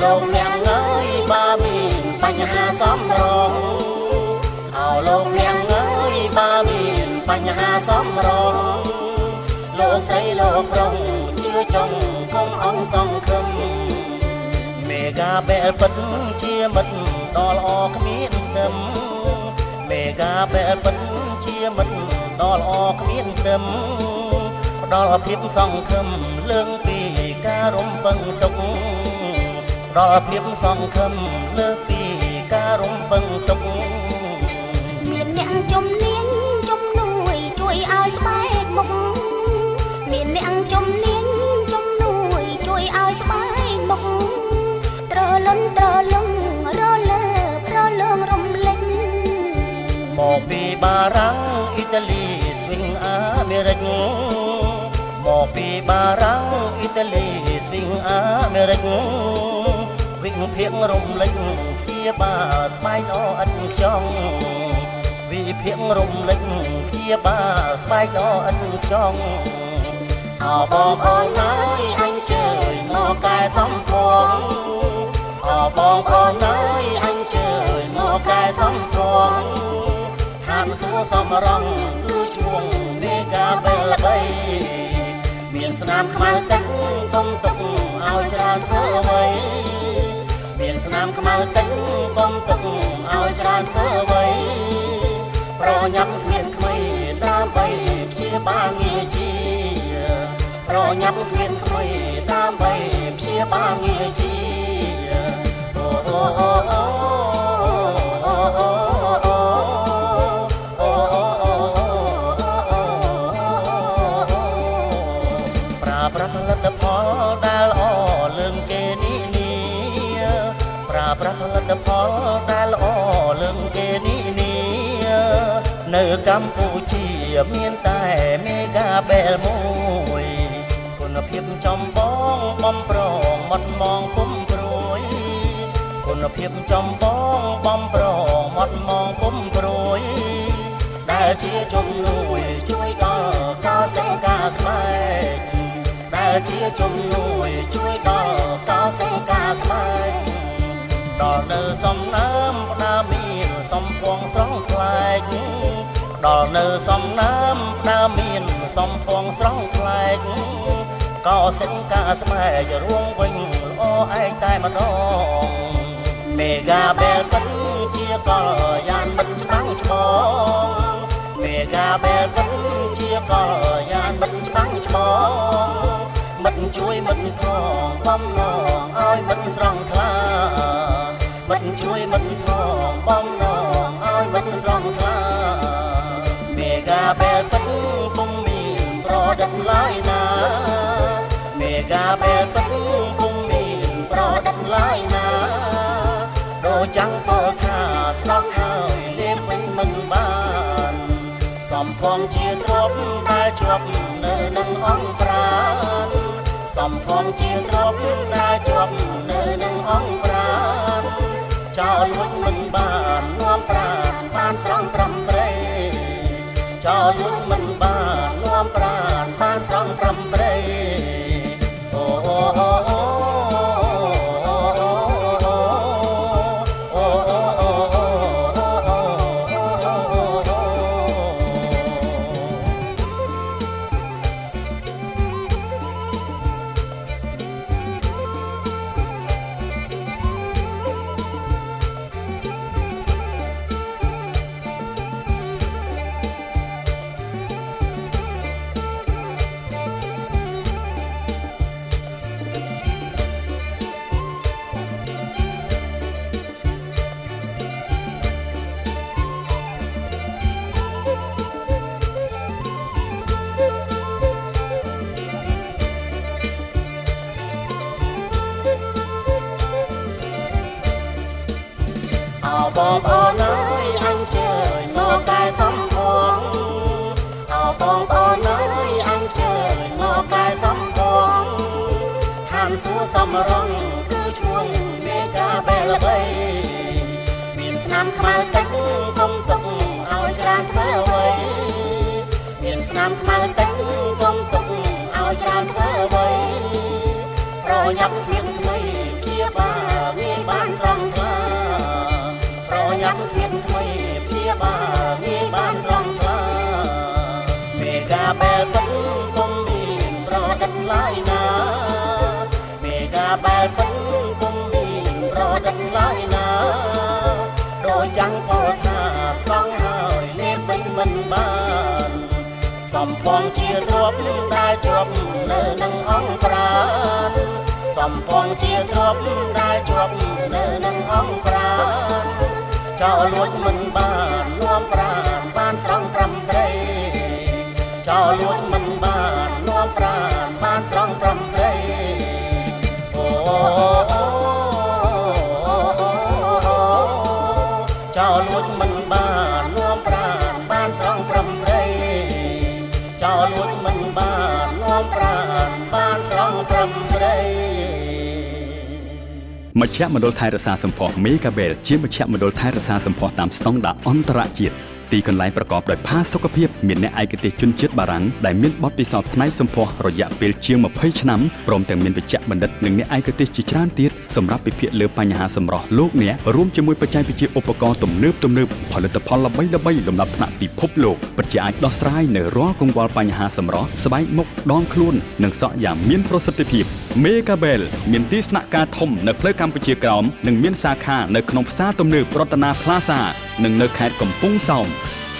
លោកអ្នកអើយបើមានបញ្ហាសំរងអោលោកអ្នកអើយបើមានបញ្ហាសំរងលោកស្រីលោកប្រុសជឿចង់កុំអង្សង្ឃឹមមេហ្គាបែលពិតជាមិត្តដ៏ល្អគ្មានទឹមមេហ្គាបែលពិតជាមិត្តដ៏ល្អគ្មានទឹមផ្ដល់ភាពសង្ឃឹមលើងពីការរំពឹងទុកផ្ដល់ភាពសង្ឃឹមលើពីការរំពឹងទុកមានអ្នកជំនាញជំនួយជួយឲ្យស្បែកមុខមានអ្នកជំនាញជំនួយជួយឲ្យស្បែកមុខត្រលឹងរលើប្រលើងរំលេចមកពីបារាំងអ៊ីតាលីស្វីងអាមេរិកមកពីបារាំងអ៊ីតាលីស្វីងអាមេរិកវិភាគរំលេចជាបាស្បែកល្អឥតខ្ចង់វិភាគរំលេចជាបាស្បែកល្អឥតខ្ចង់អោបងប្អូនអើយអញជើញមកកែសំផងអោបងប្អូនអើយអញជើញមកកែសំផងឋានសួគ៌សំរងគឺឈ្មោះមេហ្គាបែលល្បីមានស្នាមខ្មៅទឹកទុំទុកឲ្យច្រើនធ្វើអ្វីមានស្នាមខ្មៅទឹកទុំទុកឲ្យច្រើនធ្វើអ្វីប្រញាប់គ្មានក្មេងដើម្បីព្យាបាលងារជាប្រញាប់គ្មានក្មេងដើម្បីព្យាបាលងារជាអូអូអូអូប្រាផលិតផលដែលល្អលើងគេនេះប្រាផលិតផលដែលល្អលើងគេនេះនៅកម្ពុជាមានតែមេហ្គាបែលមួយគុណភាពចំបងបំប្រងមាត់មងពុំព្រួយគុណភាពចំបងបំប្រងមាត់មងពុំព្រួយដែលជាជំនួយជួយដល់ការសេការស្បែកដែលជាជំនួយជួយដល់ការសេការស្បែកដល់នៅសំណើមផ្ដាមានសំភងស្រង់ផ្លែកដល់នៅសំណើមផ្ដាមានសំភងស្រង់ផ្លែកក៏សេការស្បែករួងវិញល្អឯងតែម្ដងមេហ្គាបែលពិតជាកលយានមិនច្បាំងច្បងមេហ្គាបែលពិតជាកលយានមិនច្បាំងច្បងមិត្តជួយមិត្តផងបំណងឲ្យមិត្តស្រង់ថ្លាមិត្តជួយមិត្តផងបំណងឲ្យមិត្តស្រង់ថ្លាមេហ្គាបែលពិតពុំមានប្រឌិតឡើយណាមេហ្គាបែលពិតពុំមានប្រឌិតឡើយណាដូចចាំងពោលថាស្ដោះហើយលេបវិញមិនបានសំផងជាទ្រព្យដែលជាប់នៅនឹងអង្គប្រាណសំផងជាទ្រព្យដែលជាប់នៅនឹងអង្គប្រាណចោលលួចមិនបាននាំប្រាណបានស្រង់ត្រឹមត្រូវចោលលួចមិនបាននាំប្រាណបានស្រង់ត្រឹមត្រូវអូអូអូអូបងប្អូនអើយអញជើញមកកែសំផងអោបងប្អូនអើយអញជើញមកកែសំផងឋានសួគ៌សំរងគឺឈ្មោះមេហ្គាបែលល្បីមានស្នាមខ្មៅទឹកគុំទុកឲ្យច្រើនធ្វើអ្វីមានស្នាមខ្មៅទឹកគុំទុកឲ្យច្រើនធ្វើអ្វីប្រញាប់គ្មានថ្មីព្យាបាល ងពោលថាស្រង់ហើយលេបវិញមិនបានសំពងជាទ្រព្យដែលជាប់នៅនឹងអង្គប្រាណសំពងជាទ្រព្យដែលជាប់នៅនឹងអង្គប្រាណចោលលួចមិនបាននាំប្រាណបានស្រង់ត្រឹមត្រីចោលលួចមិនបាននាំប្រាណបានស្រង់ត្រឹមត្រីអូចោលលួចមិនបាននាំប្រាណបានស្រង់ត្រឹមត្រីចោលលួចមិនបាននាំប្រាណបានស្រង់ត្រឹមត្រីមជ្ឈមណ្ឌលថែរក្សាសម្ផស្ស Megabel ជាមជ្ឈមណ្ឌលថែរក្សាសម្ផស្សតាមស្តង់ដារអន្តរជាតិទីកន្លែងប្រកបដោយផាសុកភាពមានអ្នកឯកទេសជនជាតិបារាំងដែលមានបទពិសោធន៍ផ្នែកសម្ផស្សរយៈពេលជាង20ឆ្នាំព្រមទាំងមានវេជ្ជបណ្ឌិតនិងអ្នកឯកទេសជាច្រើនទៀតសម្រាប់ពិភាក្សាលើបញ្ហាសម្រស់លោកអ្នករួមជាមួយបច្ចេកវិទ្យាឧបករណ៍ទំនើបផលិតផលល្បីៗលំដាប់ថ្នាក់ពិភពលោកពិតជាអាចដោះស្រាយនៅរាល់កង្វល់បញ្ហាសម្រស់ស្បែកមុខដងខ្លួននិងសក់យ៉ាងមានប្រសិទ្ធភាព Megabel មានទីស្នាក់ការធំនៅផ្លូវកម្ពុជាក្រោមនិងមានសាខានៅក្នុងផ្សារទំនើបរតនា Plaza និងនៅខេត្តកំពង់សោម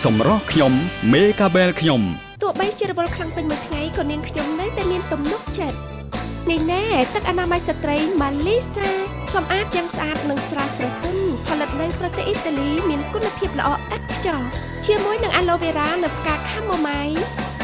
សម្រស់ខ្ញុំ Megabel ខ្ញុំទោះបីជារវល់ខ្លាំងពេញមួយថ្ងៃក៏នាងខ្ញុំនៅតែមានទំនុកចិត្តនេះណែទឹកអនាម័យស្ត្រីម៉ាលីសាសម្អាតយ៉ាងស្អាតនិងស្រាលស្រទន់ផលិតនៅប្រទេសអ៊ីតាលីមានគុណភាពល្អឥតខ្ចោះជាមួយនឹងអាឡូវេរ៉ានិងផ្កាខាម៉ូម៉ៃ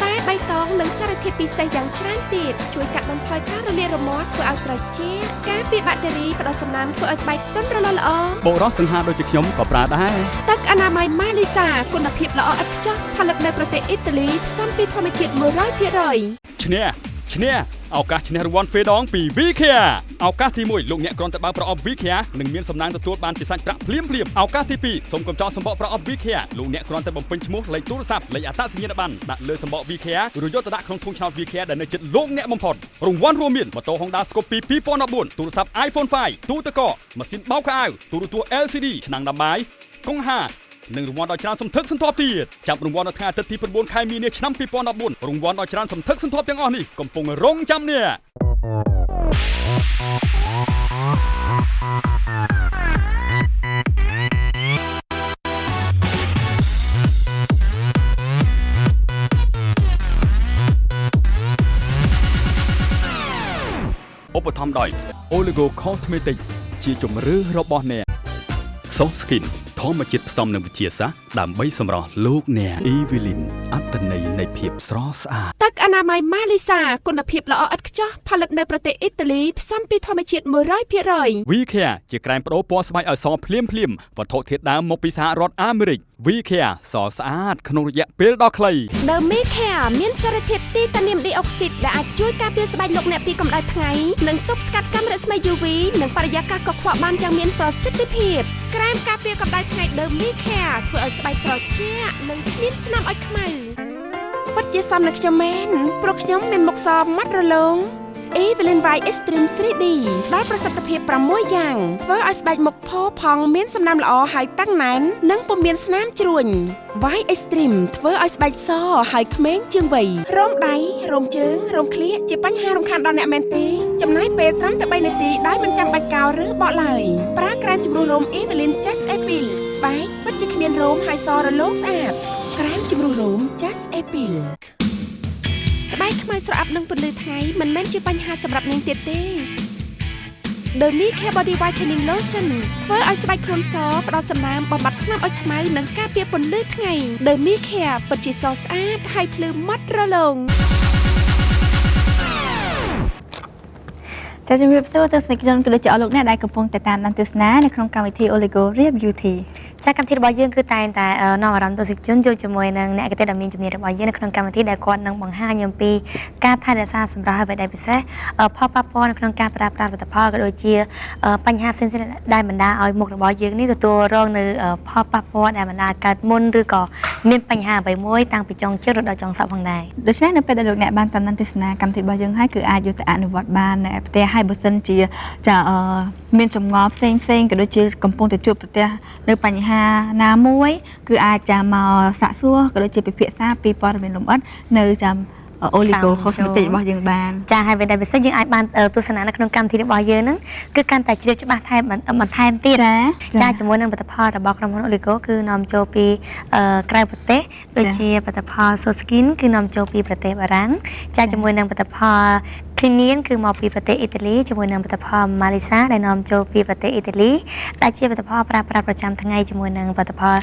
តែបៃតងនិងសារធាតុពិសេសយ៉ាងច្រើនទៀតជួយកាត់បន្ថយការរលាករមាត់ធ្វើឲ្យត្រជាក់ការពារបាក់តេរីផ្ដល់សំណើមធ្វើឲ្យស្បែកទន់រលោងល្អបុរសសង្ហាដូចជាខ្ញុំក៏ប្រើដែរទឹកអនាម័យម៉ាលីសាគុណភាពល្អឥតខ្ចោះផលិតនៅប្រទេសអ៊ីតាលីផ្សំពីធម្មជាតិ 100% ឈ្នះឱកាសឈ្នះរង្វាន់ហ្វេដងពី VCare ឱកាសទី1លោកអ្នកគ្រាន់តែបើកប្រអប់ VCare នឹងមានសំណាងទទួលបានជាសាច់ប្រាក់ភ្លាមឱកាសទី2សូមកុំចោលសម្បកប្រអប់ VCare លោកអ្នកគ្រាន់តែបំពេញឈ្មោះលេខទូរស័ព្ទលេខអត្តសញ្ញាណប័ណ្ណដាក់លើសម្បក VCare ឬយកទៅដាក់ក្នុងធុងឆ្នោត VCare ដែលនៅជិតលោកអ្នកបំផុតរង្វាន់រួមមានម៉ូតូ Honda Scoopy 2014ទូរស័ព្ទ iPhone 5ទូទឹកកកម៉ាស៊ីនបោកខោអាវទូរទស្សន៍ LCD ឆ្នាំងដាំបាយកង្ហានិងរង្វាន់ដ៏ច្រើនសន្ធឹកសន្ធាប់ទៀតចាប់រង្វាន់នៅថ្ងៃអាទិត្យទី9ខែមីនាឆ្នាំ2014រង្វាន់ដ៏ច្រើនសន្ធឹកសន្ធាប់ទាំងអស់នេះកំពុងរងចាំអ្នកឧបត្ថម្ភដោយ Oligo Cosmetic ជាជំរឿរបស់អ្នក Soft Skin ធម្មជាតិផ្សំនឹងវិទ្យាសាស្ត្រដើម្បីសម្រស់លោកអ្នក Evelyn អត្តន័យនៃភាពស្រស់ស្អាតទឹកអនាម័យម៉ាលីសាគុណភាពល្អឥតខ្ចោះផលិតនៅប្រទេសអ៊ីតាលីផ្សំពីធម្មជាតិ 100% VCare ជាក្រែមប្តូរពណ៌ស្បែកឲ្យសភ្លាមវត្ថុធាតុដើមមកពីសហរដ្ឋអាមេរិក VCare សស្អាតក្នុងរយៈពេលដ៏ខ្លី The Megacare មានសារធាតុទីតានីមឌីអុកស៊ីតដែលអាចជួយការពារស្បែកលោកអ្នកពីកម្ដៅថ្ងៃនិងទប់ស្កាត់កាំរស្មី UV និងបរិយាកាសកខ្វក់បានយ៉ាងមានប្រសិទ្ធភាពក្រែមការពារកម្ដៅថ្ងៃ The Megacare ធ្វើឲ្យស្បែកត្រជាក់និងគ្មានស្នាមឲ្យខ្មៅពិតជាសមនឹងខ្ញុំមែនព្រោះខ្ញុំមានមុខសមាត់រលោង Evelyn White Extreme 3D ដែលប្រសិទ្ធភាព6យ៉ាងធ្វើឲ្យស្បែកមុខផូរផង់មានសំណើមល្អហើយតាំងណែននិងពុំមានស្នាមជ្រួញ White Extreme ធ្វើឲ្យស្បែកសហើយក្មេងជាងវ័យរោមដៃរោមជើងរោមក្លៀកជាបញ្ហារំខានដល់អ្នកមែនទេចំណាយពេលត្រឹមតែ3នាទីដោយមិនចាំបាច់កោរឬបកឡើយប្រើក្រែមជំនួសរោម Evelyn Just Appeal ស្បែកពិតជាគ្មានរោមហើយសរលោងស្អាតក្រែមជំនួសរោម Just Appealស្បែកខ្មៅស្រអាប់នឹងពន្លឺថ្ងៃមិនមែនជាបញ្ហាសម្រាប់នាងទៀតទេ The Megacare Body Whitening Lotion ធ្វើឲ្យស្បែកខ្លួនសផ្ដល់សំណើមបំបត្តិស្នាមឲ្យខ្មៅនិងការពារពន្លឺថ្ងៃ The Megacare ពិតជាសស្អាតហើយភ្លឺម៉ត់រលោងចា៎ជំរាបសួរទស្សនិកជនក៏ដូចជាអស់លោកអ្នកដែលកំពុងតែតាមដានទស្សនានៅក្នុងកម្មវិធី Oligo Review Beauty ចាកម្មវិធីរបស់យើងគឺតែងតែនាំអារម្មណ៍ទស្សនិកជនចូលជាមួយនឹងអ្នកឯកទេសដែលមានជំនាញរបស់យើងនៅក្នុងកម្មវិធីដែលគាត់នឹងបង្ហាញអំពីការថែរក្សាសម្រស់ហើយបែបពិសេសផលប៉ះពាល់នៅក្នុងការប្រើប្រាស់ផលិតផលក៏ដូចជាបញ្ហាផ្សេងៗដែលបណ្ដាលឲ្យមុខរបស់យើងនេះទទួលរងនៅផលប៉ះពាល់ដែលបណ្ដាលកើតមុនឬក៏មានបញ្ហាអ្វីមួយតាំងពីចុងជើងរហូតដល់ចុងសក់ផងដែរដូច្នេះនៅពេលដែលលោកអ្នកបានតាមដានទស្សនាកម្មវិធីរបស់យើងហើយគឺអាចយកទៅអនុវត្តបាននៅផ្ទះហើយបើសិនជាចាមានចម្ងល់ផ្សេងក៏ដូចជាកំពុងតែជួបប្រទះនៅបញ្ហាណាមួយគឺអាចចាំមកសាកសួរក៏ដូចជាពិភាក្សាពីព័ត៌មានលម្អិតនៅចាំ Oligo Cosmetic របស់យើងបាន ចាហើយវិញតែពិសេសយើងអាចបានទស្សនានៅក្នុងកម្មវិធីរបស់យើងហ្នឹងគឺកាន់តែជ្រាបច្បាស់ថែមបន្ថែមទៀតចាជាមួយនឹងផលិតផលរបស់ក្រុមហ៊ុន Oligo គឺនាំចូលពីក្រៅប្រទេសដូចជាផលិតផល Soul Skin គឺនាំចូលពីប្រទេសបារាំងចាជាមួយនឹងផលិតផល Clinique គឺមកពីប្រទេសអ៊ីតាលីជាមួយនឹងផលិតផល Marisa ដែលនាំចូលពីប្រទេសអ៊ីតាលីដែលជាផលិតផលប្រើប្រាស់ប្រចាំថ្ងៃជាមួយនឹងផលិតផល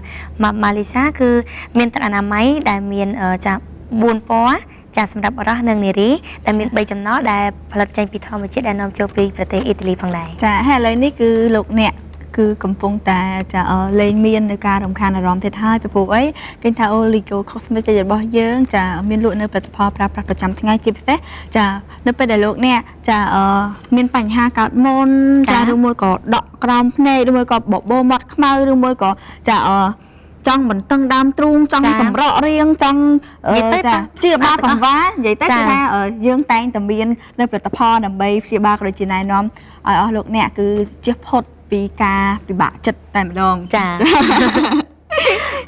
Marisa គឺមានទឹកអនាម័យដែលមានចា4ពណ៌ចាសម្រាប់បរិះនិងនារីដែលមាន3ចំណុចដែលផលិតចេញពីធម្មជាតិដែលនាំចូលពីប្រទេសអ៊ីតាលីផងដែរចាហើយឥឡូវនេះគឺលោកអ្នកគឺកំពុងតែចាលេងមាននៅការរំខានអារម្មណ៍ទៀតហើយពីព្រោះអីគេថា Oligo Cosmetic របស់យើងចាមានលក់នៅផលិតផលប្រើប្រាស់ប្រចាំថ្ងៃជាពិសេសចានៅពេលដែលលោកអ្នកចាមានបញ្ហាកើតមុនចាឬមួយក៏ដកក្រោមភ្នែកឬមួយក៏បបោមាត់ខ្មៅឬមួយក៏ចាចង់បន្តឹងដើមទ្រូងចង់សម្រក់រៀងចង់ចាព្យាបាលកង្វល់និយាយទៅគឺថាយើងតែងតែមាននៅផលិតផលដើម្បីព្យាបាលក៏ដូចជាណែនាំឲ្យអស់លោកអ្នកគឺជៀសផុតពីការពិបាកចិត្តតែម្ដងចា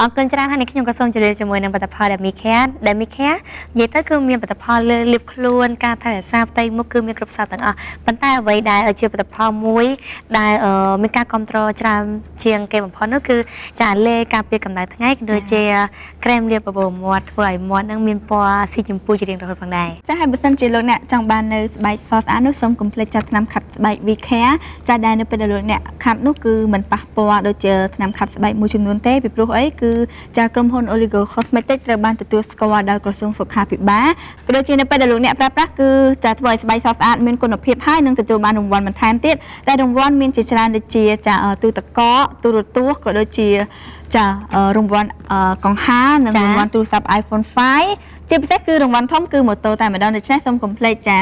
អរគុណច្រើនហើយខ្ញុំក៏សូមជម្រាបជាមួយនឹងផលិតផល Demicare និយាយទៅគឺមានផលិតផលលើលាបខ្លួនការថែរក្សាផ្ទៃមុខគឺមានគ្រប់សពទាំងអស់ប៉ុន្តែអ្វីដែលជាផលិតផលមួយដែលមានការគ្រប់គ្រងច្រើនជាងគេបំផុតនោះគឺចាលេការពារកម្ដៅថ្ងៃដូចជាក្រែមលាបបបោមាត់ធ្វើឲ្យមាត់នឹងមានពណ៌ស៊ីជម្ពូជារៀងរហូតផងដែរចាហើយបើសិនជាលោកអ្នកចង់បាននៅស្បែកសស្អាតនោះសូមកុំភ្លេចចាត់ថ្នាំខាត់ស្បែក Vicare ចាដែលនៅពេលដែលលោកអ្នកខាត់នោះគឺមិនប៉ះពាល់ដូចជាថ្នាំខាត់ស្បែកមួយចំនួនទេពីព្រោះអីគឺចាក្រុមហ៊ុន Oligo Cosmetic ត្រូវបានទទួលស្គាល់ដោយក្រសួងសុខាភិបាលក៏ដូចជានៅពេលដែលលោកអ្នកប្រើប្រាស់គឺចាធ្វើឲ្យស្បែកសស្អាតមានគុណភាពហើយនឹងទទួលបានរង្វាន់បន្ថែមទៀតដែលរង្វាន់មានជាច្រើនដូចជាចាទូទឹកកកទូរទស្សន៍ក៏ដូចជាចារង្វាន់កង្ហារនិងរង្វាន់ទូរស័ព្ទ iPhone 5ជាពិសេសគឺរង្វាន់ធំគឺម៉ូតូតែម្ដងដូច្នេះសូមកុំភ្លេចចា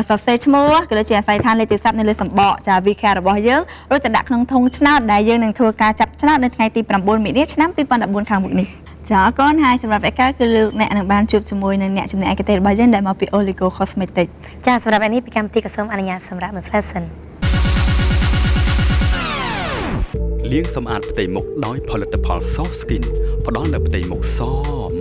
សរសេរឈ្មោះក៏ដូចជាអាស័យដ្ឋានលេខទូរស័ព្ទនៅលើសម្បកចា Vicare របស់យើងរួចទៅដាក់ក្នុងធុងឆ្នោតដែលយើងនឹងធ្វើការចាប់ឆ្នោតនៅថ្ងៃទី9មិនិនាឆ្នាំ2014ខាងមុខនេះចាអរគុណហើយសម្រាប់ឯកាគឺលោកអ្នកនឹងបានជួបជាមួយនឹងអ្នកជំនាញឯកទេសរបស់យើងដែលមកពី Oligo Cosmetic ចាសម្រាប់នេះពីកម្មវិធីក៏សូមអនុញ្ញាតសម្រាប់មួយផ្លែសិនលាងសម្អាតផ្ទៃមុខដោយផលិតផល Soft Skin ផ្ដល់នូវផ្ទៃមុខស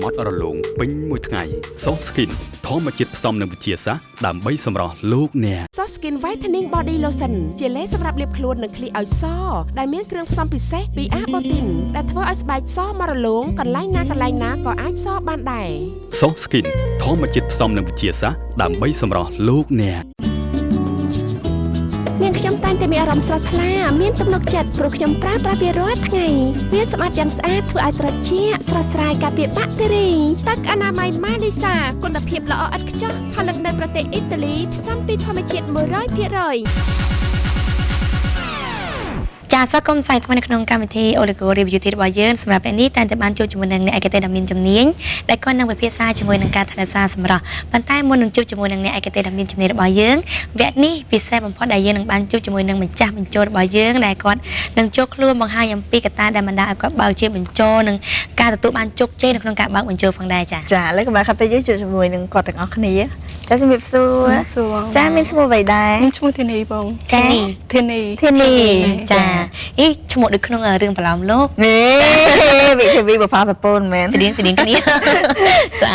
ម៉ត់រលោងពេញមួយថ្ងៃ Soft Skin ធម្មជាតិផ្សំនឹងវិទ្យាសាស្ត្រដើម្បីសម្រស់លោកអ្នក Soft Skin Whitening Body Lotion ជាលេសសម្រាប់លាបខ្លួននិងឃ្លីឲ្យសដែលមានគ្រឿងផ្សំពិសេសពីអាបូទីនដែលធ្វើឲ្យស្បែកសមករលោងកន្លែងណាក៏អាចសបានដែរ Soft Skin ធម្មជាតិផ្សំនឹងវិទ្យាសាស្ត្រដើម្បីសម្រស់លោកអ្នកនាងខ្ញុំតែងតែមានអារម្មណ៍ស្រស់ថ្លាមានទំនុកចិត្តព្រោះខ្ញុំប្រើប្រាស់វារាល់ថ្ងៃវាសម្អាតយ៉ាងស្អាតធ្វើឲ្យត្រជាក់ស្រស់ស្រាយការពារបាក់តេរីទឹកអនាម័យ Marisa គុណភាពល្អឥតខ្ចោះផលិតនៅប្រទេសអ៊ីតាលីផ្សំពីធម្មជាតិ 100%ចាសស្វាគមន៍សាយថ្មីនៅក្នុងកម្មវិធី Oligo Review របស់យើងសម្រាប់ពេលនេះតែបានជួបជាមួយនឹងអ្នកឯកទេសដ៏មានជំនាញដែលគាត់នឹងពិភាក្សាជាមួយនឹងការថែរក្សាសម្រស់ប៉ុន្តែមុននឹងជួបជាមួយនឹងអ្នកឯកទេសដ៏មានជំនាញរបស់យើងវគ្គនេះពិសេសបំផុតដែលយើងនឹងបានជួបជាមួយនឹងម្ចាស់បញ្ចូលរបស់យើងដែលគាត់នឹងចូលខ្លួនបង្ហាញអំពីកត្តាដែលបណ្ដាលឲ្យគាត់បើកជាបញ្ចូលនិងការទទួលបានជោគជ័យនៅក្នុងការបើកបញ្ចូលផងដែរចាឥឡូវក៏បានខាត់ទៅយើងជួបជាមួយនឹងគាត់ទាំងអស់គ្នាចាជំរាបសួរចាមានឈ្មោះអ្វីដែរមានឈ្មោះធានីបងចាធានីចាអីឈ្មោះដូចក្នុងរឿងប្រឡំលោកវិធីវិបផាសពូនមែនស្តៀងគ្នាចា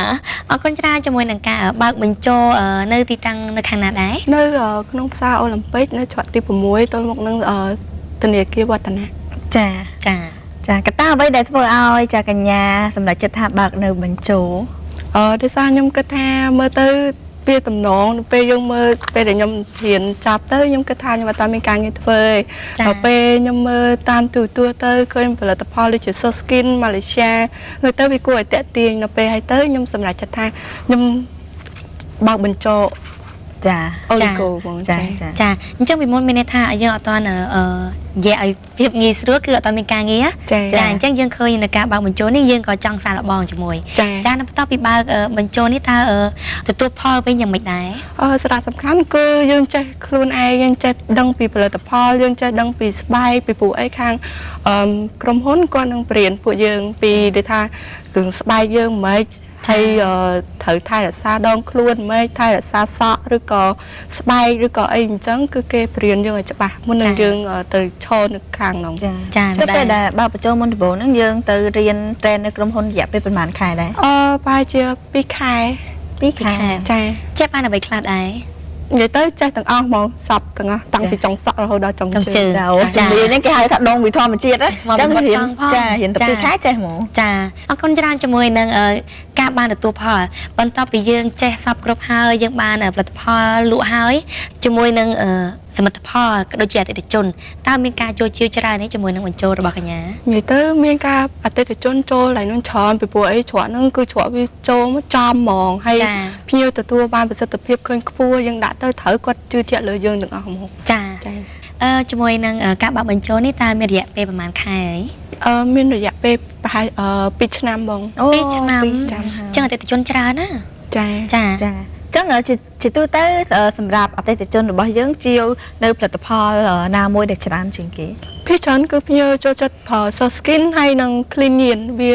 អរគុណច្រើនជាមួយនឹងការបើកបញ្ចូលនៅទីតាំងនៅខាងណាដែរនៅក្នុងផ្សារអូឡ িম্প ិកនៅច្រកទី6ទល់មុខនឹងធនាគារវឌ្ឍនៈចាកត្តាអ្វីដែលធ្វើឲ្យចាកញ្ញាសម្រាប់ចិត្តថាបើកនៅបញ្ចូលដោយសារខ្ញុំគិតថាមើលទៅពេលតំណងពេលយើងមើលពេលដែលខ្ញុំរៀនចាប់ទៅខ្ញុំគិតថាខ្ញុំអត់មានការងារធ្វើទេពេលខ្ញុំមើលតាមទូរទស្សន៍ទៅឃើញផលិតផលដូចជា Soft Skin Malaysia នៅទៅវាគួរឲ្យតាក់ទាញនៅពេលហើយទៅខ្ញុំសម្រេចចិត្តថាខ្ញុំបើកបញ្ចូលចាអូលីហ្គោបងចាអញ្ចឹងពីមុនមានន័យថាយើងអត់ទាន់និយាយឲ្យភាពងាយស្រួលគឺអត់ទាន់មានការងារចាអញ្ចឹងយើងឃើញនៅការបើកបញ្ចូលនេះយើងក៏ចង់សាកល្បងជាមួយចានៅបន្ទាប់ពីបើកបញ្ចូលនេះតើទទួលផលវិញយ៉ាងម៉េចដែរសារៈសំខាន់គឺយើងចេះខ្លួនឯងយើងចេះដឹងពីផលិតផលយើងចេះដឹងពីស្បែកពីពួកអីខាងក្រុមហ៊ុនគាត់នឹងបរៀនពួកយើងពីដូចថាគ្រឿងស្បែកយើងមិនហើយត្រូវថែរក្សាដងខ្លួនមិនថែរក្សាសក់ឬក៏ស្បែកឬក៏អីអញ្ចឹងគឺគេបរៀនយើងឲ្យច្បាស់មុននឹងយើងទៅឈរនៅខាងនោះចាទៅពេលដែលបើកបញ្ចូលមុនដំបូងហ្នឹងយើងទៅរៀនត្រេននៅក្រុមហ៊ុនរយៈពេលប្រហែលខែដែរប្រហែលជា2ខែ ពីខែ ចា ចេះបានអ្វីខ្លះដែរ និយាយទៅចេះទាំងអស់ហ្មងសពទាំងអស់តាំងពីចុងសក់រហូតដល់ចុងជើង ជំនាញហ្នឹងគេហៅថាដងវិធម្មជាតិអញ្ចឹងរៀនចារៀនទៅពីខែចេះហ្មង ចាអរគុណច្រើនជាមួយនឹងការបានទទួលផលបន្ទាប់ពីយើងចេះសពគ្រប់ហើយយើងបានផលិតផលលក់ហើយជាមួយនឹងសមិទ្ធផលក៏ដូចជាអតិថិជនតើមានការចូលជាច្រើននេះជាមួយនឹងបញ្ចូលរបស់កញ្ញា និយាយទៅមានការអតិថិជនចូលឡើងនឹងច្រើនពីព្រោះអីច្រកហ្នឹងគឺច្រកវាចូលមកចំហ្មងហើយភ្ញៀវទទួលបានប្រសិទ្ធភាពឃើញខ្ពស់យើងដាក់ទៅត្រូវគាត់ជឿជាក់លើយើងទាំងអស់ហ្មង ចាជាមួយនឹងការបាក់បញ្ចូលនេះតើមានរយៈពេលប្រហែលខែហើយ មានរយៈពេលប្រហែល2ឆ្នាំហ្មង 2ឆ្នាំចឹងអតិថិជនច្រើនណា ចា ចឹងជាទូទៅសម្រាប់អតិថិជនរបស់យើងជាវនៅផលិតផលណាមួយដែលច្រើនជាងគេ ភាគច្រើនគឺភ្ញៀវចូលចិត្តប្រើ soft skin ហើយនឹង clean ញៀនវា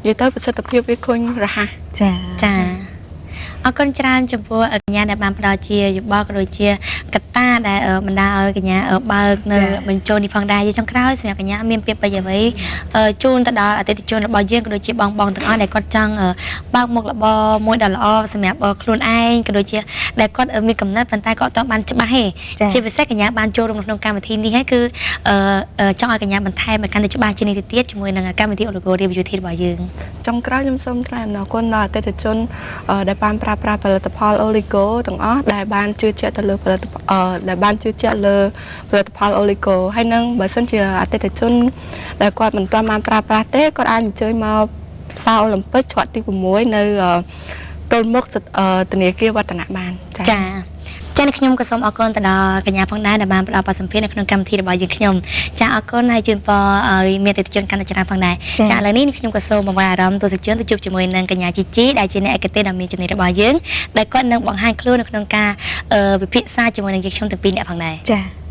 និយាយទៅប្រសិទ្ធភាពវាឃើញរហ័ស ចាអរគុណច្រើនចំពោះកញ្ញាដែលបានផ្ដល់ជាយោបល់ក៏ដូចជាកត្តាដែលបណ្ដាឲ្យកញ្ញាបើកនៅបញ្ចូលនេះផងដែរជាចុងក្រោយសម្រាប់កញ្ញាមានពាក្យពេចន៍អ្វីជូនទៅដល់អតិថិជនរបស់យើងក៏ដូចជាបងទាំងអស់ដែលគាត់ចង់បើកមុខរបរមួយដ៏ល្អសម្រាប់ខ្លួនឯងក៏ដូចជាដែលគាត់មានកំណត់ប៉ុន្តែគាត់អត់បានច្បាស់ទេជាពិសេសកញ្ញាបានចូលរួមក្នុងកម្មវិធីនេះហើយគឺចង់ឲ្យកញ្ញាបន្ថែមកាន់តែច្បាស់ជាងនេះទៅទៀតជាមួយនឹងកម្មវិធី Oligo Review របស់យើង ចុងក្រោយខ្ញុំសូមថ្លែងអំណរគុណដល់អតិថិជនដែលបានប្រើប្រាស់ផលិតផល Oligo ទាំងអស់ដែលបានជឿជាក់ទៅលើផលិតផលដែលបានជឿជាក់លើផលិតផល Oligo ហើយនឹងបើសិនជាអតិថិជនដែលគាត់មិនទាន់បានប្រើប្រាស់ទេគាត់អាចអញ្ជើញមកផ្សារអូឡ িম্প ិកច្រកទី6នៅទល់មុខធនាគារវឌ្ឍនបានចា៎ ចា៎ខ្ញុំក៏សូមអរគុណទៅដល់កញ្ញាផងដែរដែលបានផ្ដល់បទសម្ភាសន៍នៅក្នុងកម្មវិធីរបស់យើងខ្ញុំចា៎អរគុណហើយជូនពរឲ្យមានអតិថិជនកាន់តែច្រើនផងដែរចា៎ឥឡូវនេះខ្ញុំក៏សូមបង្វែរអារម្មណ៍ទស្សនិកជនទៅជួបជាមួយនឹងកញ្ញាជីជីដែលជាអ្នកឯកទេសដ៏មានជំនាញរបស់យើងដែលគាត់នឹងបង្ហាញខ្លួននៅក្នុងការវិភាសាជាមួយនឹងយើងខ្ញុំទាំងពីរអ្នកផងដែរចា៎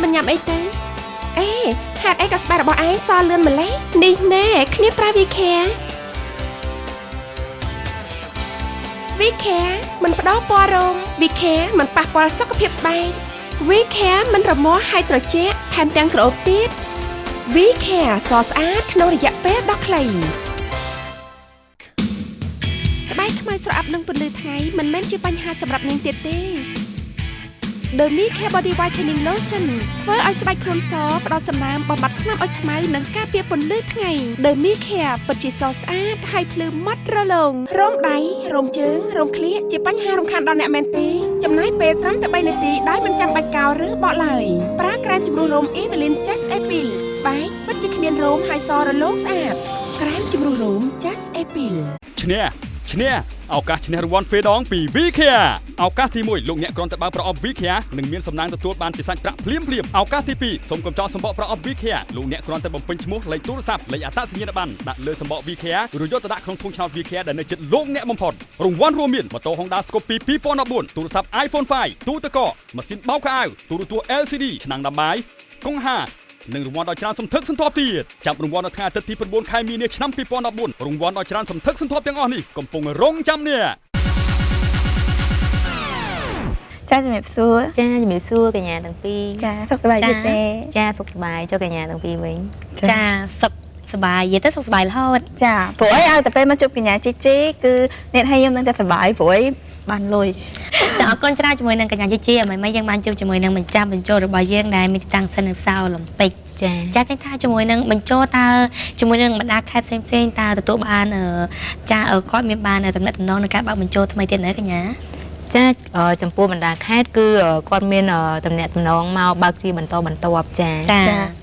មិនញ៉ាំអីទេអេហេតុអីក៏ស្បែករបស់ឯងសលឿនម្លេះនេះណែគ្នាប្រើ Vicare មិនផ្ដល់ពណ៌រោម Vicare មិនប៉ះពាល់សុខភាពស្បែក Vicare មិនរមាស់ហើយត្រជាក់ថែមទាំងក្រអូបទៀត Vicare សស្អាតក្នុងរយៈពេលដ៏ខ្លីស្បែកខ្មៅស្រអាប់នឹងពន្លឺថ្ងៃមិនមែនជាបញ្ហាសម្រាប់នាងទៀតទេ The Vicare Body Whitening Lotion ធ្វើឲ្យស្បែកខ្លួនសផ្ដល់សំណើមបំបត្តិស្នាមអុចខ្មៅនិងការពារពន្លឺថ្ងៃ The Vicare ពិតជាសស្អាតហើយភ្លឺម៉ត់រលោងរោមដៃរោមជើងរោមក្លៀកជាបញ្ហារំខានដល់អ្នកមែនទេចំណាយពេលត្រឹមតែ3នាទីដោយមិនចាំបាច់កោរឬបកឡើយប្រើក្រែមជំនួសរោម Evelyn Just Appeal ស្បែកពិតជាគ្មានរោមហើយសរលោងស្អាតក្រែមជំនួសរោម Just Appeal ឈ្នះឱកាសឈ្នះរង្វាន់ទ្វេដងពី Vicare ឱកាសទី1លោកអ្នកគ្រាន់តែបើកប្រអប់ Vicare នឹងមានសំណាងទទួលបានជាសាច់ប្រាក់ភ្លាមឱកាសទី2សូមកុំចោលសម្បកប្រអប់ Vicare លោកអ្នកគ្រាន់តែបំពេញឈ្មោះលេខទូរស័ព្ទលេខអត្តសញ្ញាណប័ណ្ណដាក់លើសម្បក Vicare ឬយកទៅដាក់ក្នុងធុងឆ្នោត Vicare ដែលនៅជិតលោកអ្នកបំផុតរង្វាន់រួមមានម៉ូតូ Honda Scoopy 2014ទូរស័ព្ទ iPhone 5ទូទឹកកកម៉ាស៊ីនបោកខោអាវទូរទស្សន៍ LCD ឆ្នាំងដាំបាយកង្ហានិងរង្វាន់ដ៏ច្រើនសន្ធឹកសន្ធាប់ទៀតចាប់រង្វាន់នៅថ្ងៃអាទិត្យទី9ខែមីនាឆ្នាំ2014រង្វាន់ដ៏ច្រើនសន្ធឹកសន្ធាប់ទាំងអស់នេះកំពុងរងចាំអ្នកចាជំរាបសួរចាជំរាបសួរកញ្ញាទាំងពីរចាសុខសប្បាយទេចាសុខសប្បាយចុះកញ្ញាទាំងពីរវិញចាសុខសប្បាយយេទៅសុខសប្បាយរហូតចាព្រោះអីឲ្យតែពេលមកជួបកញ្ញាជីជីគឺអ្នកឲ្យខ្ញុំនឹងតែសប្បាយព្រោះអីបានលុយចាអរគុណច្រើនជាមួយនឹងកញ្ញាជីជីឲ្យមិនយើងបានជួបជាមួយនឹងម្ចាស់បញ្ចូលរបស់យើងដែលមានទីតាំងសិននៅផ្សារអូឡ িম্প ិកចាគេថាជាមួយនឹងបញ្ចូលតើជាមួយនឹងបណ្ដាខេត្តផ្សេងតើទទួលបានចាគាត់មានបានតំណែងនៅការបើកបញ្ចូលថ្មីទៀតនៅកញ្ញាចាចំពោះបណ្ដាខេត្តគឺគាត់មានតំណែងមកបើកជាបន្តបន្ទាប់ចា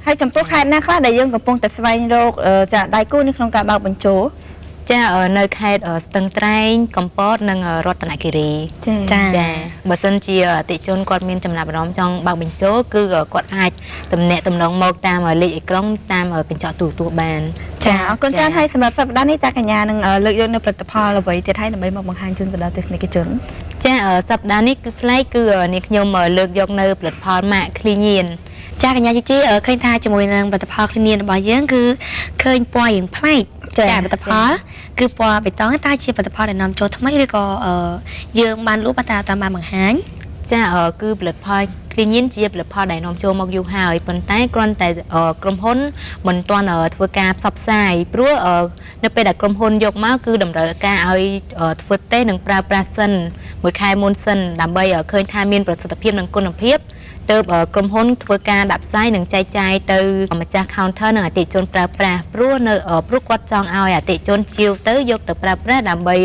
ហើយចំពោះខេត្តណាខ្លះដែលយើងកំពុងតែស្វែងរកចាដៃគូនៅក្នុងការបើកបញ្ចូលចានៅខេត្តស្ទឹងត្រែងកំពតនិងរតនគិរីចាបើសិនជាអតិជនគាត់មានចំណាប់អារម្មណ៍ចង់បើកបញ្ចូលគឺគាត់អាចតំណែងមកតាមលេខអេក្រង់តាមកញ្ចក់ទូរទស្សន៍បានចាអរគុណច្រើនហើយសម្រាប់សប្តាហ៍នេះតាកញ្ញានឹងលើកយកនៅផលិតផលអ្វីទៀតហើយដើម្បីមកបង្ហាញជូនទៅដល់ទស្សនិកជនចាសប្តាហ៍នេះគឺប្លែកគឺនេះខ្ញុំលើកយកនៅផលិតផលម៉ាក Clean ចាកញ្ញាជីជីឃើញថាជាមួយនឹងផលិតផល Clean របស់យើងគឺឃើញពណ៌យ៉ាងប្លែកចាផលិតផលគឺពណ៌បៃតងតើជាផលិតផលដែលនាំចូលថ្មីឬក៏យើងបានលក់តាមបានបង្ហាញ ចាគឺផលិតផលគ្រឿងញៀនជាផលិតផលដែលនាំចូលមកយូរហើយប៉ុន្តែគ្រាន់តែក្រុមហ៊ុនមិនទាន់ធ្វើការផ្សព្វផ្សាយព្រោះនៅពេលដែលក្រុមហ៊ុនយកមកគឺតម្រូវការឲ្យធ្វើតេស្តនិងប្រើប្រាស់សិនមួយខែមុនសិនដើម្បីឃើញថាមានប្រសិទ្ធភាពនិងគុណភាពទៅក្រុមហ៊ុនធ្វើការដាក់ផ្សាយនិងចែកចាយទៅម្ចាស់ counter និងអតិថិជនប្រើប្រាស់ព្រោះគាត់ចង់ឲ្យអតិថិជនជាវទៅយកទៅប្រើប្រាស់ដើម្បី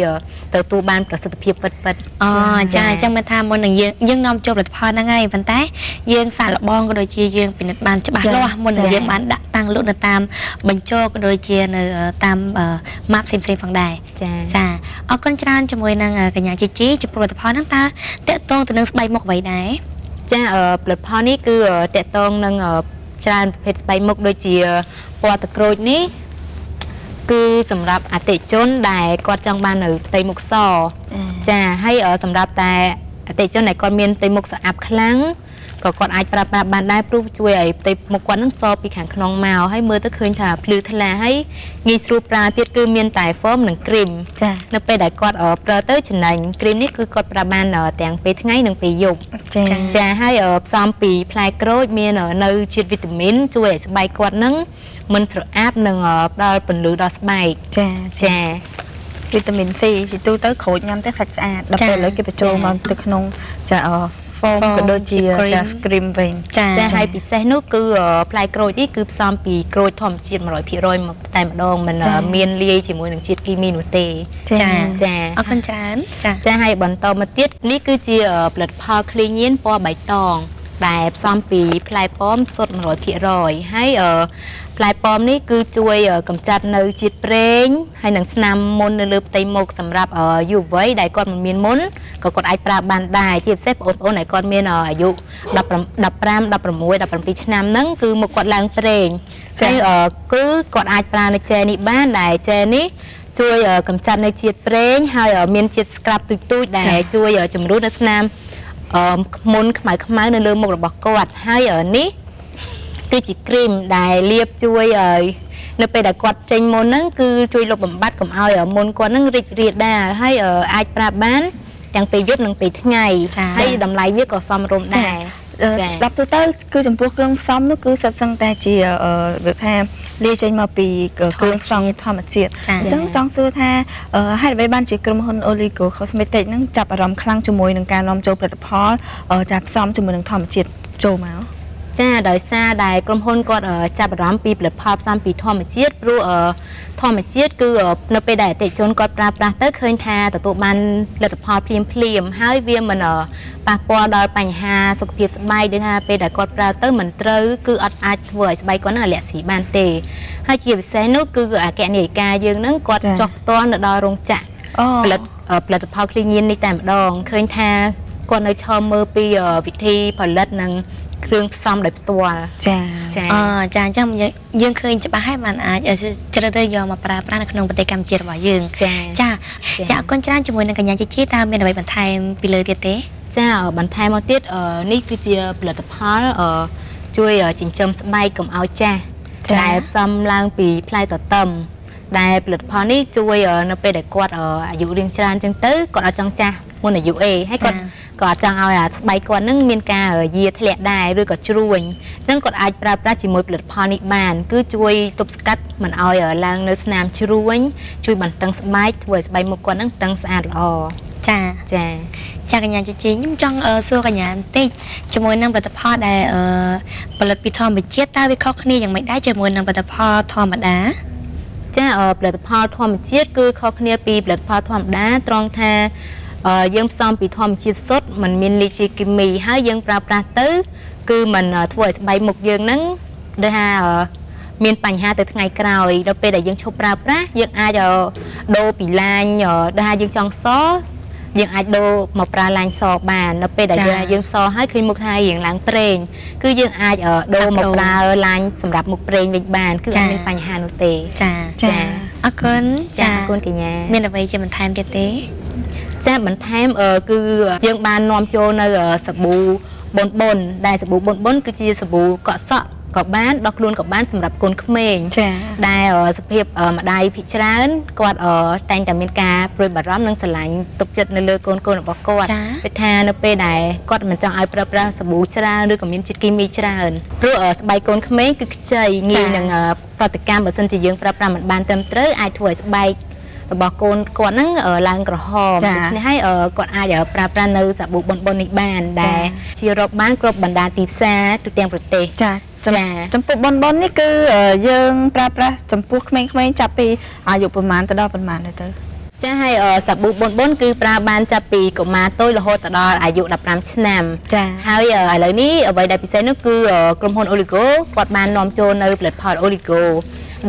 ទទួលបានប្រសិទ្ធភាពពិតៗចាអញ្ចឹងមិនថាមុននឹងយើងនាំចូលផលិតផលហ្នឹងហើយប៉ុន្តែយើងសាកល្បងក៏ដូចជាយើងពិនិត្យបានច្បាស់លាស់មុននឹងយើងបានដាក់តាំងលក់នៅតាមបញ្ចុះក៏ដូចជានៅតាម map ផ្សេងៗផងដែរចាអរគុណច្រើនជាមួយនឹងកញ្ញាជីជីចំពោះផលិតផលហ្នឹងតើតកតងទៅនឹងស្បែកមុខអ្វីដែរចាផលិតផលនេះគឺតកតងនឹងច្រើនប្រភេទស្បែកមុខដូចជាពណ៌ទឹកក្រូចនេះគឺសម្រាប់អតិថិជនដែលគាត់ចង់បាននៅផ្ទៃមុខសចាហើយសម្រាប់តែអតិថិជនដែលគាត់មានផ្ទៃមុខស្អាប់ខ្លាំងក៏គាត់អាចប្រើប្រាស់បានដែរព្រោះជួយឲ្យផ្ទៃមុខគាត់នឹងសពីខាងក្នុងមកហើយមើលទៅឃើញថាភ្លឺថ្លាហើយងាយស្រួលប្រើទៀតគឺមានតែ foam និង cream ចានៅពេលដែលគាត់ប្រើទៅចំណេញ cream នេះគឺគាត់ប្រើបានទាំងពេលថ្ងៃនិងពេលយប់ចាហើយផ្សំពីផ្លែក្រូចមាននៅជាតិវីតាមីនជួយឲ្យស្បែកគាត់នឹងមិនស្រអាប់និងផ្ដល់ពន្លឺដល់ស្បែកចាវីតាមីន C ជាទូទៅក្រូចញ៉ាំតែសាច់ស្អាតដល់ពេលឥឡូវគេបញ្ចូលមកទៅក្នុងចាfoam ក៏ដូចជាចា cream វិញចាហើយពិសេសនោះគឺផ្លែក្រូចនេះគឺផ្សំពីក្រូចធម្មជាតិ 100% មកតែម្ដងមិនមានលាយជាមួយនឹងជាតិគីមីនោះទេចាអរគុណច្រើនចាហើយបន្តមកទៀតនេះគឺជាផលិតផលគ្រឿងញៀនពណ៌បៃតងដែលផ្សំពីផ្លែប៉ោមសុទ្ធ 100% ហើយផ្លែប៉ោមនេះគឺជួយកម្ចាត់នៅជាតិប្រេងហើយនិងស្នាមមុននៅលើផ្ទៃមុខសម្រាប់យុវវ័យដែលគាត់មិនមានមុនក៏គាត់អាចប្រើបានដែរជាពិសេសបងប្អូនដែលគាត់មានអាយុ15 16 17ឆ្នាំហ្នឹងគឺមុខគាត់ឡើងប្រេងហើយគឺគាត់អាចប្រើនៅជែនេះបានដែលជែនេះជួយកម្ចាត់នៅជាតិប្រេងហើយមានជាតិស្ក្រាប់ទូចៗដែលជួយជំរុញនៅស្នាមមុនខ្មៅនៅលើមុខរបស់គាត់ហើយនេះគឺជាគ្រីមដែលលាបជួយឲ្យនៅពេលដែលគាត់ចេញមុនហ្នឹងគឺជួយលុបបំបាត់កុំឲ្យមុនគាត់ហ្នឹងរីករាលដាលហើយអាចប្រើបានទាំងពេលយប់និងពេលថ្ងៃហើយតម្លៃវាក៏សមរម្យដែរដល់ទៅគឺចំពោះគ្រឿងផ្សំនោះគឺសិតសឹងតែជាវាថាលាយចេញមកពីគ្រឿងផ្សំធម្មជាតិអញ្ចឹងចង់សួរថាហេតុអ្វីបានជាក្រុមហ៊ុន Oligo Cosmetics ហ្នឹងចាប់អារម្មណ៍ខ្លាំងជាមួយនឹងការនាំចូលផលិតផលចាផ្សំជាមួយនឹងធម្មជាតិចូលមកចាដោយសារដែលក្រុមហ៊ុនគាត់ចាប់អារម្មណ៍ពីផលិតផលផ្សំពីធម្មជាតិព្រោះធម្មជាតិគឺនៅពេលដែលអតិថិជនគាត់ប្រើប្រាស់ទៅឃើញថាទទួលបានផលិតផលភ្លាមហើយវាមិនប៉ះពាល់ដល់បញ្ហាសុខភាពស្បែកដូចថាពេលដែលគាត់ប្រើទៅមិនត្រូវគឺអត់អាចធ្វើឲ្យស្បែកគាត់នឹងអាឡែស៊ីបានទេហើយជាពិសេសនោះគឺអគ្គនាយិកាយើងនឹងគាត់ចុះផ្ទាល់នៅដល់រោងចក្រផលិតផលគ្រឿងញៀននេះតែម្ដងឃើញថាគាត់នៅឈរមើលពីវិធីផលិតនិងគ្រឿងផ្សំដោយផ្ទាល់ចាអញ្ចឹងយើងឃើញច្បាស់ហើយបានអាចជ្រើសរើសយកមកប្រើប្រាស់នៅក្នុងប្រទេសកម្ពុជារបស់យើងចាអរគុណច្រើនជាមួយនឹងកញ្ញាជីជីតើមានអ្វីបន្ថែមពីលើទៀតទេចាបន្ថែមមកទៀតនេះគឺជាផលិតផលជួយចិញ្ចឹមស្បែកកុំឲ្យចាស់ដែលផ្សំឡើងពីផ្លែទទឹមដែលផលិតផលនេះជួយនៅពេលដែលគាត់អាយុរៀងច្រើនចឹងទៅគាត់អត់ចង់ចាស់មុនអាយុហើយគាត់ក៏ចង់ឲ្យស្បែកគាត់នឹងមានការយាធ្លាក់ដែរឬក៏ជ្រួញអញ្ចឹងគាត់អាចប្រើប្រាស់ជាមួយផលិតផលនេះបានគឺជួយទប់ស្កាត់មិនឲ្យឡើងនៅស្នាមជ្រួញជួយបន្តឹងស្បែកធ្វើឲ្យស្បែកមុខគាត់នឹងតឹងស្អាតល្អចាកញ្ញាជីជីខ្ញុំចង់សួរកញ្ញាបន្តិចជាមួយនឹងផលិតផលដែលផលិតពីធម្មជាតិតើវាខុសគ្នាយ៉ាងម៉េចដែរជាមួយនឹងផលិតផលធម្មតាចាផលិតផលធម្មជាតិគឺខុសគ្នាពីផលិតផលធម្មតាត្រង់ថាយើងផ្សំពីធម្មជាតិសុទ្ធมันមានលាយជាគីមីហើយយើងប្រើប្រាស់ទៅគឺมันធ្វើឲ្យស្បែកមុខយើងហ្នឹងដូចថាមានបញ្ហាទៅថ្ងៃក្រោយដល់ពេលដែលយើងឈប់ប្រើប្រាស់យើងអាចដូរពីឡាញដូចថាយើងចង់សយើងអាចដូរមកប្រើឡាញសបាននៅពេលដែលយើងសហើយឃើញមុខថារៀងឡើងប្រេងគឺយើងអាចដូរមកប្រើឡាញសម្រាប់មុខប្រេងវិញបានគឺអត់មានបញ្ហានោះទេចាអរគុណអរគុណកញ្ញាមានអ្វីជាបន្ថែមទៀតទេចាបន្ថែមគឺយើងបាននាំចូលនៅសាប៊ូបុនដែលសាប៊ូបុនគឺជាសាប៊ូកក់សក់ ក៏បានដល់ខ្លួនក៏បានសម្រាប់កូនក្មេងដែលសភាពម្ដាយភិកច្រើនគាត់តែងតែមានការព្រួយបារម្ភនិងស្រឡាញ់ទុកចិត្តនៅលើកូនរបស់គាត់ពេលថានៅពេលដែលគាត់មិនចង់ឲ្យប្រើប្រាស់សាប៊ូច្រើនឬក៏មានជាតិគីមីច្រើនព្រោះស្បែកកូនក្មេងគឺខ្ចីងាយនឹងប្រតិកម្មបើសិនជាយើងប្រើប្រាស់មិនបានត្រឹមត្រូវអាចធ្វើឲ្យស្បែករបស់កូនគាត់ហ្នឹងឡើងក្រហមដូច្នេះហើយគាត់អាចប្រើប្រាស់នៅសាប៊ូប៊ុននេះបានដែលជារកបានគ្រប់បណ្ដាទីផ្សារទូទាំងប្រទេសចំពោះប៊ុននេះគឺយើងប្រើប្រាស់ចំពោះក្មេងៗចាប់ពីអាយុប្រមាណទៅដល់ប្រមាណទៅចាហើយសាប៊ូប៊ុនគឺប្រើបានចាប់ពីកុមារតូចរហូតដល់អាយុ15ឆ្នាំហើយឥឡូវនេះអ្វីដែលពិសេសនោះគឺក្រុមហ៊ុន Oligo គាត់បាននាំចូលនៅផលិតផល Oligo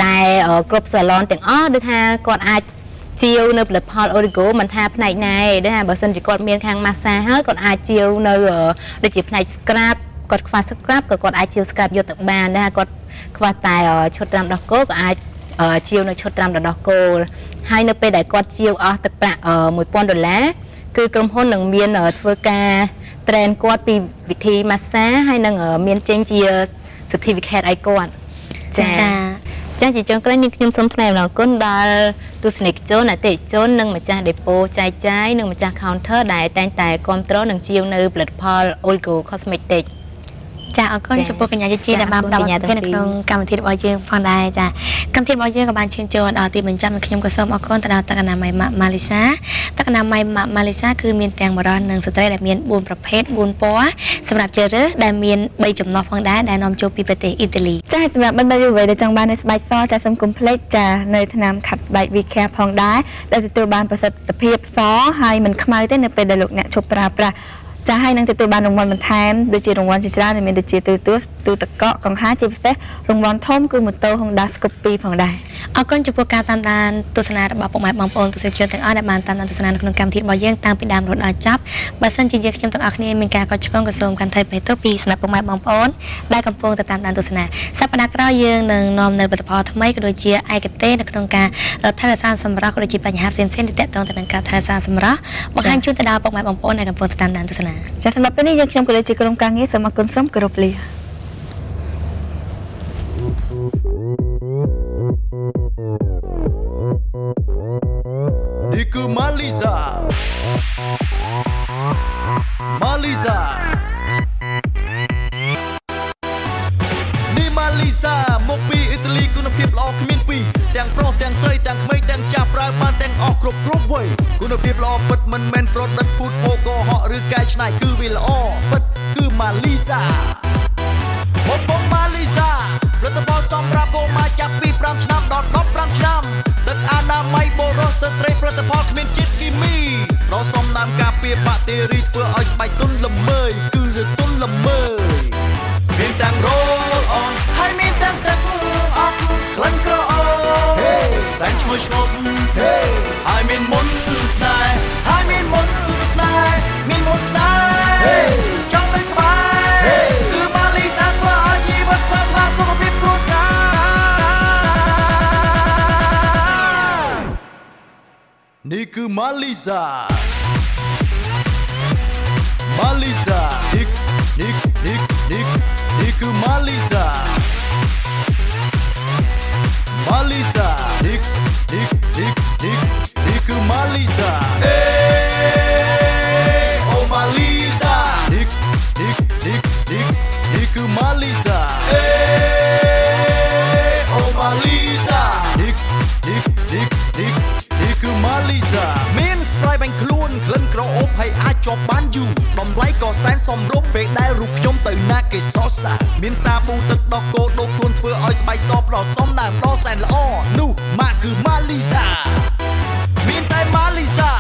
ដែលគ្រប់សាឡនទាំងអស់ដូចថាគាត់អាចជាវនៅផលិតផល Origo មិនថាផ្នែកណាទេដូចថាបើសិនជាគាត់មានខាង massage ហើយគាត់អាចជាវនៅដូចជាផ្នែក scrub គាត់ខ្វះ scrub ក៏គាត់អាចជាវ scrub យកទៅបានដែរគាត់ខ្វះតែឈុតត្រាំដោះគោក៏អាចជាវនៅឈុតត្រាំដោះគោហើយនៅពេលដែលគាត់ជាវអស់ទឹកប្រាក់$1000គឺក្រុមហ៊ុននឹងមានធ្វើការ train គាត់ពីវិធី massage ហើយនឹងមានចេញជា certificate ឲ្យគាត់ចាជាចុងក្រោយនេះខ្ញុំសូមថ្លែងអំណរគុណដល់ទស្សនិកជនអតិថិជននិងម្ចាស់ដេប៉ូចែកចាយនិងម្ចាស់ counter ដែលតែងតែគ្រប់គ្រងនិងជាវនៅផលិតផល Oligo Cosmetic ចាអរគុណចំពោះកញ្ញាជាដែលបានផ្ដល់ឱកាសនៅក្នុងកម្មវិធីរបស់យើងផងដែរចាកម្មវិធីរបស់យើងក៏បានឈានចូលដល់ទីបញ្ចប់ហើយខ្ញុំក៏សូមអរគុណទៅដល់ទឹកអនាម័យម៉ាលីសាទឹកអនាម័យម៉ាលីសាគឺមានទាំងបុរសនិងស្ត្រីដែលមាន4ប្រភេទ4ពណ៌សម្រាប់ជ្រើសរើសដែលមាន3ចំណុះផងដែរដែលនាំចូលពីប្រទេសអ៊ីតាលីចាសម្រាប់បណ្ដាយុវវ័យដែលចង់បាននៅស្បែកសចាសូមកុំភ្លេចចានៅថ្នាំខាត់ស្បែក V-Care ផងដែរដែលទទួលបានប្រសិទ្ធភាពសហើយមិនខ្មៅទេនៅពេលដែលលោកអ្នកឈប់ប្រើប្រាស់ចាហើយនឹងទទួលបានរង្វាន់បន្ថែមដូចជារង្វាន់ជាច្រើនដែលមានដូចជាទូទឹកកកកង្ហាជាពិសេសរង្វាន់ធំគឺម៉ូតូ Honda Scoopy ផងដែរអរគុណចំពោះការតាមដានទស្សនារបស់ពុកម៉ែបងប្អូនទស្សនិកជនទាំងអស់ដែលបានតាមដានទស្សនានៅក្នុងកម្មវិធីរបស់យើងតាំងពីដើមរហូតដល់ចប់បើសិនជាយើងខ្ញុំទាំងអស់គ្នាមានការកត់ឆ្គងក៏សូមកាន់ថៃបេតុពីសំណាក់ពុកម៉ែបងប្អូនដែលកំពុងតាមដានទស្សនាសប្តាហ៍ក្រោយយើងនឹងនាំនៅផលិតផលថ្មីក៏ដូចជាឯកទេសនៅក្នុងការថែរក្សាសម្រស់ក៏ដូចជាបញ្ហាផ្សេងៗដែលទាក់ទងទៅនឹងការថែរក្សាសម្រស់បង្ហាញជូនទៅដល់ពុកម៉ែបងប្អូនដែលកំពុងតាមដានទស្សនាចាសម្រាប់ពេលនេះយើងខ្ញុំក៏លើជាក្រុមការងារសូមអរគុណសូមគោរពលានេះគឺ Malisa នេះ Malisa មកពីអ៊ីតាលីគុណភាពល្អគ្មានពីរទាំងប្រុសទាំងស្រីទាំងក្មេងទាំងចាស់ប្រើបានទាំងអស់គ្រប់វ័យគុណភាពល្អពិតមិនមែនប្រឌិតពូតអូកុហកឬកែច្នៃគឺវាល្អពិតគឺ Malisa បង Malisa ផលិតផលសម្រាប់កុមារចាប់ពី5ឆ្នាំដល់15ឆ្នាំទឹកអនាម័យបរិសុទ្ធស្ត្រីផលិតផលគ្មានជាតិគីមីរកសំណើមការពារបាក់តេរីធ្វើឲ្យស្បែកទន់ល្មើយគឺទន់ល្មើយមានទាំង roll on ហើយមានទាំងទឹកអប់ក្លិនក្រអូបសែងឈ្ងុយឆ្ងប់ហើយមានមុនស្នេហ៍ហើយមានមុនស្នេហ៍មានមុនស្នេហ៍ចង់នៅក្បែរគឺ Malisa ធ្វើឲ្យជីវិតស្រស់ថ្លាសុខភាពគ្រួសារនេះគឺ Malisa នេះគឺ Malisa នេះគឺ Malisa អូ Malisa នេះគឺ Malisa អូ Malisa នេះគឺ Malisa មានស្ព្រៃបាញ់ខ្លួនក្លិនក្រអូបហើយអាចជាប់បានយូរតម្លៃក៏សែនសមរម្យពេលដែលរូបខ្ញុំទៅណាគេសរសើរមានសាប៊ូទឹកដោះគោដូរខ្លួនធ្វើឲ្យស្បែកសផ្ដោសមណាស់ដ៏សែនល្អនោះម៉ាក់គឺ Malisa មានតែ Malisa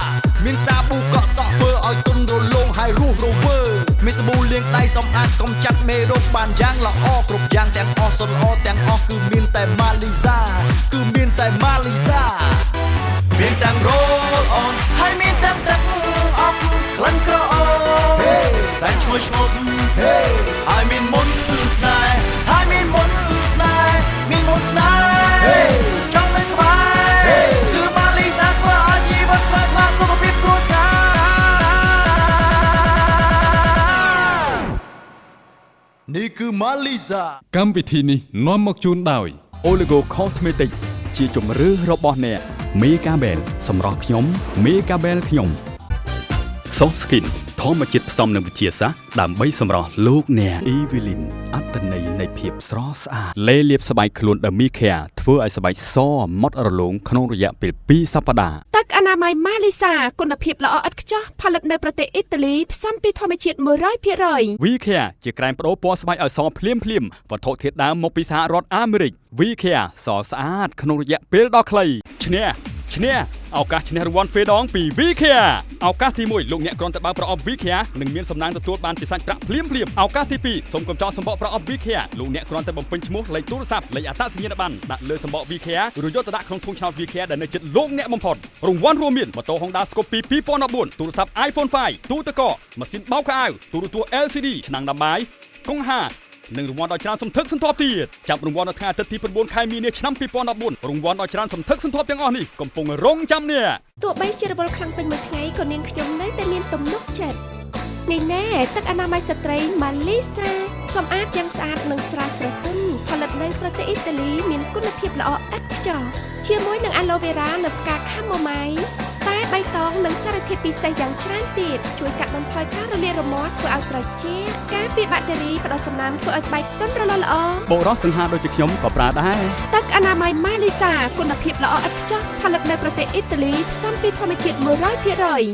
មានសាប៊ូកក់សក់ធ្វើឲ្យទន់រលោងហើយរស់រវើមានសាប៊ូលាងដៃសម្អាតកំចាត់មេរោគបានយ៉ាងល្អគ្រប់យ៉ាងទាំងអស់សុទ្ធល្អទាំងអស់គឺមានតែ Malisa គឺមានតែ Malisa មានទាំង roll on ហើយមានទាំងទឹកអប់ក្លិនក្រអូបសែងឈ្ងុយឆ្ងប់ហើយមានមុនស្នេហ៍ហើយមានមុនស្នេហ៍មានមុនស្នេហ៍ចង់នៅក្បែរគឺ Malisa ធ្វើឲ្យជីវិតស្រស់ថ្លាសុខភាពគ្រួសារនេះគឺ Maliza កម្មវិធីនេះនាំមកជូនដោយ Oligo Cosmetic ជាជំរឿរបស់អ្នក Megabel សម្រស់ខ្ញុំ Megabel ខ្ញុំ Soft Skin ធម្មជាតិផ្សំនឹងវិទ្យាសាស្ត្រដើម្បីសម្រស់លោកអ្នក Evelyn អត្តន័យនៃភាពស្រស់ស្អាតលេលាបស្បែកខ្លួន Dermy Care ធ្វើឲ្យស្បែកសម៉ត់រលោងក្នុងរយៈពេល2សប្តាហ៍ ទឹកអនាម័យ Malisa គុណភាពល្អឥតខ្ចោះផលិតនៅប្រទេសអ៊ីតាលីផ្សំពីធម្មជាតិ 100% We Care ជាក្រែមបដូរពណ៌ស្បែកឲ្យសភ្លាមវត្ថុធាតុដើមមកពីសហរដ្ឋអាមេរិក We Care សស្អាតក្នុងរយៈពេលដ៏ខ្លីឈ្នះឱកាសឈ្នះរង្វាន់ទ្វេដងពី We Care ឱកាសទី1លោកអ្នកគ្រាន់តែបើកប្រអប់ We Care នឹងមានសំណាងទទួលបានជាសាច់ប្រាក់ភ្លាមឱកាសទី2សូមកុំចោលសម្បកប្រអប់ We Care លោកអ្នកគ្រាន់តែបំពេញឈ្មោះលេខទូរស័ព្ទលេខអត្តសញ្ញាណប័ណ្ណដាក់លើសម្បក We Care ឬយកទៅដាក់ក្នុងធុងឆ្នោត We Care ដែលនៅជិតលោកអ្នកបំផុតរង្វាន់រួមមានម៉ូតូ Honda Scoopy 2014ទូរស័ព្ទ iPhone 5ទូទឹកកកម៉ាស៊ីនបោកខោអាវទូរទស្សន៍ LCD ឆ្នាំងដាំបាយកង្ហានិងរង្វាន់ដ៏ច្រើនសន្ធឹកសន្ធាប់ទៀតចាប់រង្វាន់នៅថ្ងៃអាទិត្យទី9ខែមីនាឆ្នាំ2014រង្វាន់ដ៏ច្រើនសន្ធឹកសន្ធាប់ទាំងអស់នេះកំពុងរងចាំអ្នក ទោះបីជារវល់ខ្លាំងពេញមួយថ្ងៃក៏នាងខ្ញុំនៅតែមានទំនុកចិត្តនេះណែទឹកអនាម័យស្ត្រី Malisa សម្អាតយ៉ាងស្អាតនិងស្រាលស្រទន់ផលិតនៅប្រទេសអ៊ីតាលីមានគុណភាពល្អឥតខ្ចោះជាមួយនឹង Aloe Vera និងផ្កា Chamomile តែបៃតងនិងសារធាតុពិសេសយ៉ាងច្រើនទៀតជួយកាត់បន្ថយការរលាករមាស់ធ្វើឲ្យត្រជាក់ការពារបាក់តេរីផ្ដល់សំណើមធ្វើឲ្យស្បែកទន់រលោងល្អបុរសសង្ហាដូចជាខ្ញុំក៏ប្រើដែរទឹកអនាម័យ Malisa គុណភាពល្អឥតខ្ចោះផលិតនៅប្រទេសអ៊ីតាលីផ្សំពីធម្មជាតិ 100%